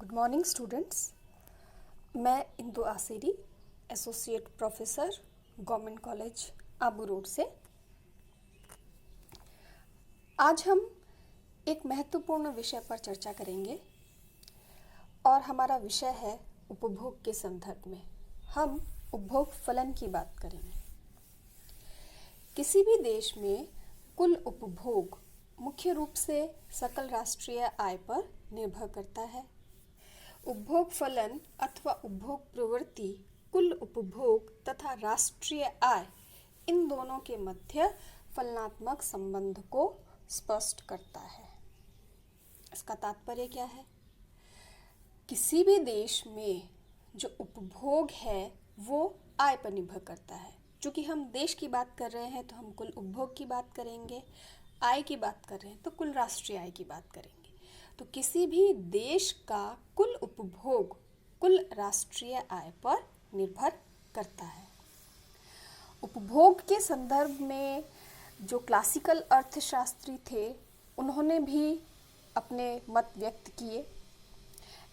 Good morning students. मैं Indu Aseri, associate professor, government college Abu Road से। आज हम एक महत्वपूर्ण विषय पर चर्चा करेंगे और हमारा विषय है उपभोग के संदर्भ में हम उपभोग फलन की बात करेंगे। किसी भी देश में कुल उपभोग मुख्य रूप से सकल राष्ट्रीय आय पर निर्भर करता है। उपभोग फलन अथवा उपभोग प्रवृत्ति कुल उपभोग तथा राष्ट्रीय आय इन दोनों के मध्य फलनात्मक संबंध को स्पष्ट करता है। इसका तात्पर्य क्या है? किसी भी देश में जो उपभोग है वो आय पर निर्भर करता है। चूँकि हम देश की बात कर रहे हैं तो हम कुल उपभोग की बात करेंगे, आय की बात कर रहे हैं तो कुल राष्ट्रीय आय की बात करेंगे। तो किसी भी देश का कुल उपभोग कुल राष्ट्रीय आय पर निर्भर करता है। उपभोग के संदर्भ में जो क्लासिकल अर्थशास्त्री थे उन्होंने भी अपने मत व्यक्त किए।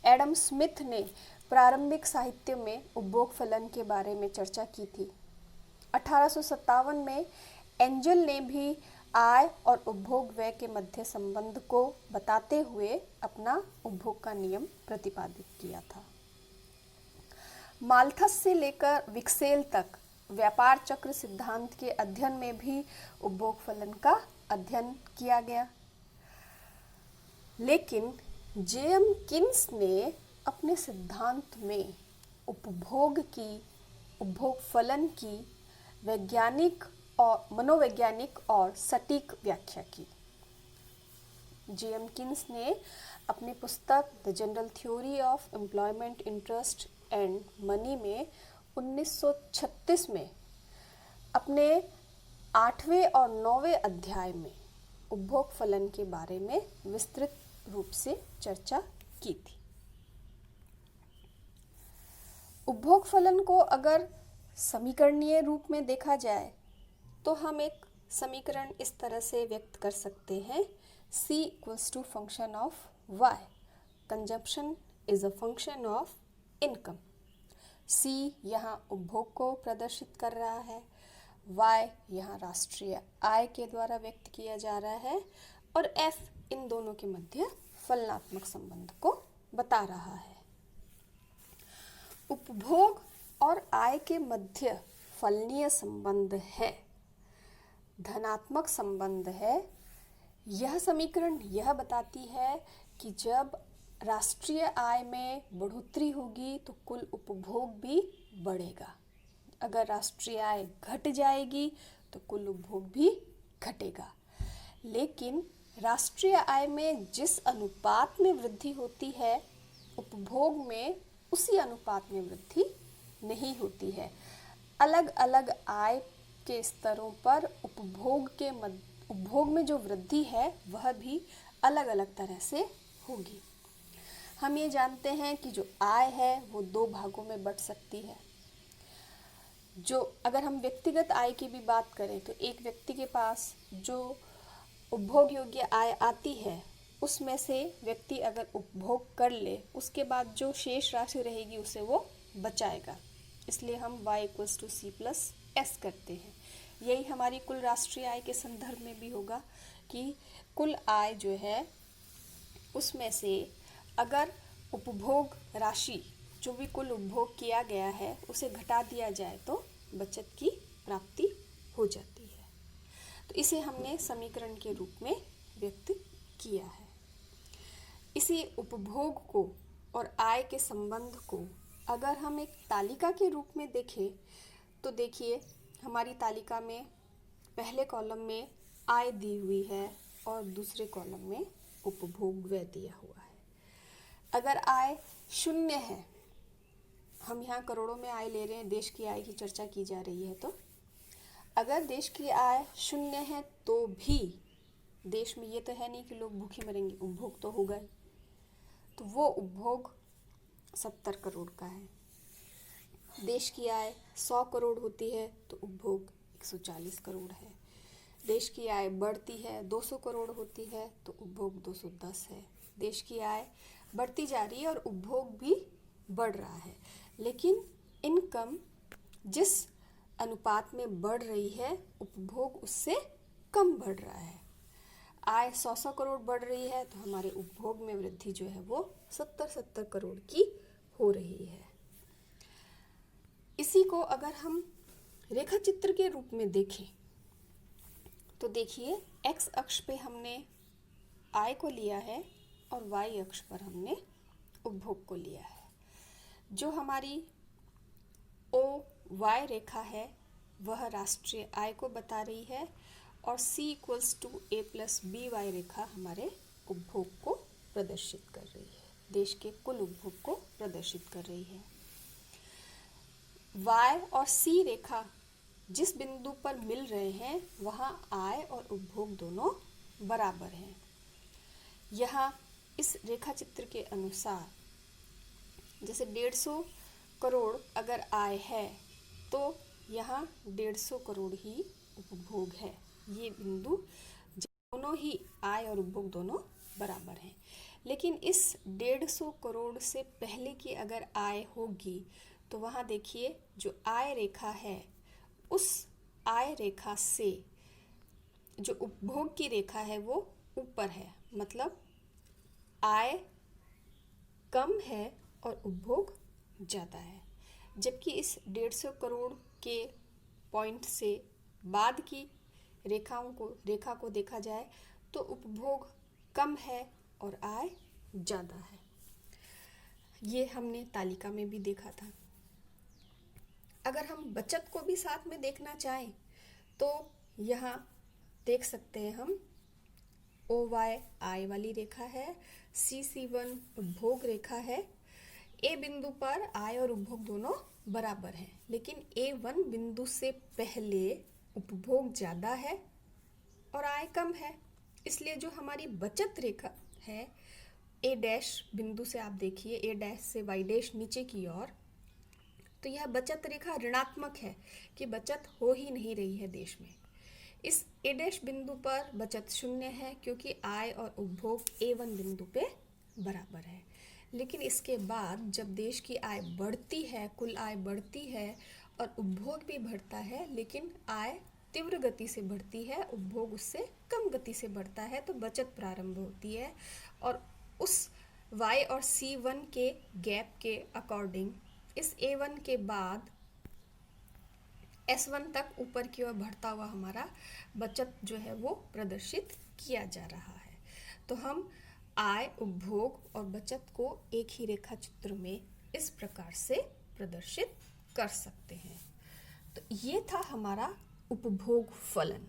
एडम स्मिथ ने प्रारंभिक साहित्य में उपभोग फलन के बारे में चर्चा की थी। 1857 में एंजल ने भी आय और उपभोग व्यय के मध्य संबंध को बताते हुए अपना उपभोग का नियम प्रतिपादित किया था। माल्थस से लेकर विक्सेल तक व्यापार चक्र सिद्धांत के अध्ययन में भी उपभोग फलन का अध्ययन किया गया। लेकिन जेएम किन्स ने अपने सिद्धांत में उपभोग फलन की वैज्ञानिक और मनोवैज्ञानिक और सटीक व्याख्या की। जेएम किन्स ने अपनी पुस्तक the general theory of employment interest and money में 1936 में अपने 8वें और 9वें अध्याय में उपभोग फलन के बारे में विस्तृत रूप से चर्चा की थी। उपभोग फलन को अगर समीकरणीय रूप में देखा जाए तो हम एक समीकरण इस तरह से व्यक्त कर सकते हैं। C equals to function of Y, consumption is a function of income. C यहाँ उपभोग को प्रदर्शित कर रहा है, Y यहाँ राष्ट्रीय आय के द्वारा व्यक्त किया जा रहा है और F इन दोनों के मध्य फलनात्मक संबंध को बता रहा है। उपभोग और आय के मध्य फलनीय संबंध है, धनात्मक संबंध है। यह समीकरण यह बताती है कि जब राष्ट्रीय आय में बढ़ोतरी होगी तो कुल उपभोग भी बढ़ेगा। अगर राष्ट्रीय आय घट जाएगी तो कुल उपभोग भी घटेगा। लेकिन राष्ट्रीय आय में जिस अनुपात में वृद्धि होती है उपभोग में उसी अनुपात में वृद्धि नहीं होती है। अलग अलग आय के स्तरों पर उपभोग में जो वृद्धि है वह भी अलग अलग तरह से होगी। हम ये जानते हैं कि जो आय है वो 2 भागों में बंट सकती है। जो अगर हम व्यक्तिगत आय की भी बात करें तो एक व्यक्ति के पास जो उपभोग योग्य आय आती है उसमें से व्यक्ति अगर उपभोग कर ले उसके बाद जो शेष राशि रहेगी उसे वो बचाएगा। इसलिए हम y equals to C plus S करते हैं। यही हमारी कुल राष्ट्रीय आय के संदर्भ में भी होगा कि कुल आय जो है उसमें से अगर उपभोग राशि जो भी कुल उपभोग किया गया है उसे घटा दिया जाए तो बचत की प्राप्ति हो जाती है। तो इसे हमने समीकरण के रूप में व्यक्त किया है। इसी उपभोग को और आय के संबंध को अगर हम एक तालिका के रूप में देखें तो देखिए हमारी तालिका में पहले कॉलम में आय दी हुई है और दूसरे कॉलम में उपभोग व्यय दिया हुआ है। अगर आय 0 है, हम यहाँ करोड़ों में आय ले रहे हैं, देश की आय की चर्चा की जा रही है, तो अगर देश की आय 0 है तो भी देश में ये तो है नहीं कि लोग भूखे मरेंगे, उपभोग तो होगा ही। तो वो उपभोग 70 करोड़ का है। देश की आय 100 करोड़ होती है तो उपभोग 140 करोड़ है। देश की आय बढ़ती है 200 करोड़ होती है तो उपभोग 210 है। देश की आय बढ़ती जा रही है और उपभोग भी बढ़ रहा है, लेकिन इनकम जिस अनुपात में बढ़ रही है उपभोग उससे कम बढ़ रहा है। आय 100 करोड़ बढ़ रही है तो हमारे उपभोग में वृद्धि जो है वो 70 करोड़ की हो रही है। इसी को अगर हम रेखा चित्र के रूप में देखें तो देखिए, एक्स अक्ष पे हमने आय को लिया है और वाई अक्ष पर हमने उपभोग को लिया है। जो हमारी ओ वाई रेखा है वह राष्ट्रीय आय को बता रही है और C = A+B रेखा हमारे उपभोग को प्रदर्शित कर रही है, देश के कुल उपभोग को प्रदर्शित कर रही है। Y और C रेखा जिस बिंदु पर मिल रहे हैं वहाँ आय और उपभोग दोनों बराबर हैं। यहाँ इस रेखा चित्र के अनुसार जैसे 150 करोड़ अगर आय है तो यहाँ 150 करोड़ ही उपभोग है। ये बिंदु दोनों ही आय और उपभोग दोनों बराबर हैं। लेकिन इस 150 करोड़ से पहले की अगर आय होगी तो वहाँ देखिए जो आय रेखा है उस आय रेखा से जो उपभोग की रेखा है वो ऊपर है, मतलब आय कम है और उपभोग ज़्यादा है। जबकि इस 150 करोड़ के पॉइंट से बाद की रेखा को देखा जाए तो उपभोग कम है और आय ज़्यादा है। ये हमने तालिका में भी देखा था। अगर हम बचत को भी साथ में देखना चाहें तो यहाँ देख सकते हैं हम OY आय वाली रेखा है, CC1 उपभोग रेखा है। ए बिंदु पर आय और उपभोग दोनों बराबर हैं, लेकिन A1 बिंदु से पहले उपभोग ज़्यादा है और आय कम है। इसलिए जो हमारी बचत रेखा है A' बिंदु से आप देखिए A' से Y' नीचे की ओर, तो यह बचत रेखा ऋणात्मक है कि बचत हो ही नहीं रही है देश में। इस A' बिंदु पर बचत 0 है क्योंकि आय और उपभोग A1 बिंदु पे बराबर है। लेकिन इसके बाद जब देश की आय बढ़ती है, कुल आय बढ़ती है और उपभोग भी बढ़ता है, लेकिन आय तीव्र गति से बढ़ती है, उपभोग उससे कम गति से बढ़ता है, तो बचत प्रारंभ होती है और उस Y और C1 के गैप के अकॉर्डिंग इस A1 के बाद S1 तक ऊपर की ओर बढ़ता हुआ हमारा बचत जो है वो प्रदर्शित किया जा रहा है। तो हम आय, उपभोग और बचत को एक ही रेखा चित्र में इस प्रकार से प्रदर्शित कर सकते हैं। तो ये था हमारा उपभोग फलन।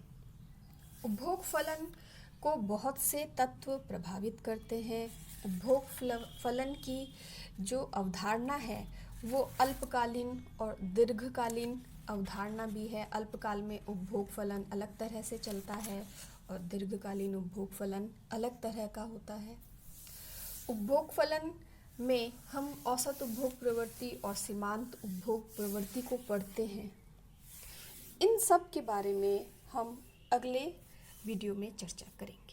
उपभोग फलन को बहुत से तत्व प्रभावित करते हैं। उपभोग फलन की जो अवधारणा है वो अल्पकालीन और दीर्घकालीन अवधारणा भी है। अल्पकाल में उपभोग फलन अलग तरह से चलता है और दीर्घकालीन उपभोग फलन अलग तरह का होता है। उपभोग फलन में हम औसत उपभोग प्रवृत्ति और सीमांत उपभोग प्रवृत्ति को पढ़ते हैं। इन सब के बारे में हम अगले वीडियो में चर्चा करेंगे।